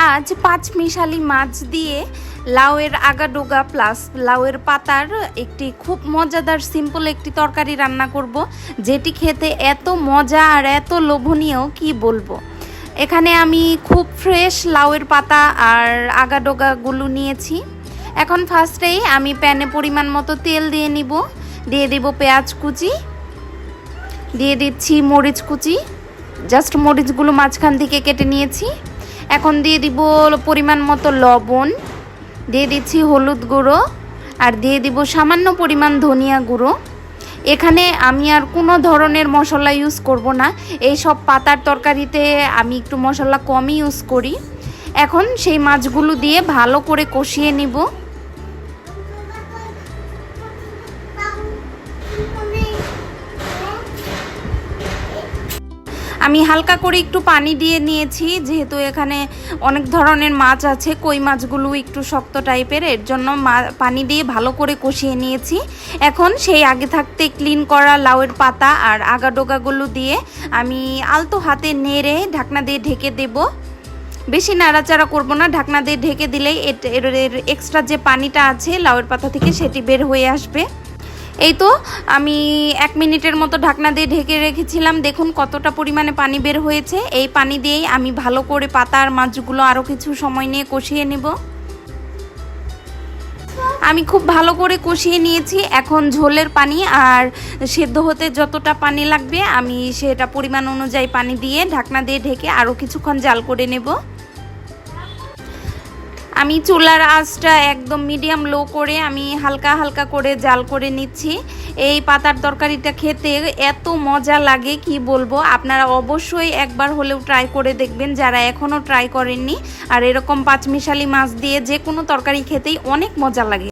আজ পাঁচমিশালি মাছ দিয়ে লাউয়ের আগাডোগা প্লাস লাউয়ের পাতার একটি খুব মজাদার সিম্পল একটি তরকারি রান্না করব, যেটি খেতে এত মজা আর এত লোভনীয় কি বলবো। এখানে আমি খুব ফ্রেশ লাউয়ের পাতা আর আগাডোগাগুলো নিয়েছি। এখন ফার্স্টেই আমি প্যানে পরিমাণ মতো তেল দিয়ে নিব, দিয়ে দিব পেঁয়াজ কুচি, দিয়ে দিচ্ছি মরিচ কুচি, জাস্ট মরিচগুলো মাঝখান থেকে কেটে নিয়েছি। এখন দিয়ে দিব পরিমাণ মতো লবণ, দিয়ে দিচ্ছি হলুদ গুঁড়ো, আর দিয়ে দিব সামান্য পরিমাণ ধনিয়া গুঁড়ো। এখানে আমি আর কোনো ধরনের মশলা ইউজ করব না, এই সব পাতার তরকারিতে আমি একটু মশলা কমই ইউজ করি। এখন সেই মাছগুলো দিয়ে ভালো করে কষিয়ে নিব। আমি হালকা করে একটু পানি দিয়ে নিয়েছি, যেহেতু এখানে অনেক ধরনের মাছ আছে, কই মাছগুলো একটু শক্ত টাইপের, এর জন্য পানি দিয়ে ভালো করে কষিয়ে নিয়েছি। এখন সেই আগে থাকতে ক্লিন করা লাউয়ের পাতা আর আগাডোগাগুলো দিয়ে আমি আলতো হাতে নেড়ে ঢাকনা দিয়ে ঢেকে দেব। বেশি নাড়াচাড়া করব না, ঢাকনা দিয়ে ঢেকে দিলেই এর এক্সট্রা যে পানিটা আছে লাউয়ের পাতা থেকে সেটি বের হয়ে আসবে। এই তো আমি 1 মিনিটের মতো ঢাকনা দিয়ে ঢেকে রেখেছিলাম, দেখুন কতটা পরিমাণে পানি বের হয়েছে। এই পানি দিয়েই আমি ভালো করে পাতা আর মাছগুলো আরও কিছু সময় নিয়ে কষিয়ে নেব। আমি খুব ভালো করে কষিয়ে নিয়েছি। এখন ঝোলের পানি আর সেদ্ধ হতে যতটা পানি লাগবে আমি সেটা পরিমাণ অনুযায়ী পানি দিয়ে ঢাকনা দিয়ে ঢেকে আরও কিছুক্ষণ জাল করে নেব। আমি চুলার আঁচটা একদম মিডিয়াম লো করে আমি হালকা হালকা করে জাল করে নিচ্ছি। এই পাতার তরকারিটা খেতে এত মজা লাগে কি বলবো, আপনারা অবশ্যই একবার হলেও ট্রাই করে দেখবেন যারা এখনও ট্রাই করেননি। আর এরকম পাঁচমিশালি মাছ দিয়ে যে কোনো তরকারি খেতেই অনেক মজা লাগে।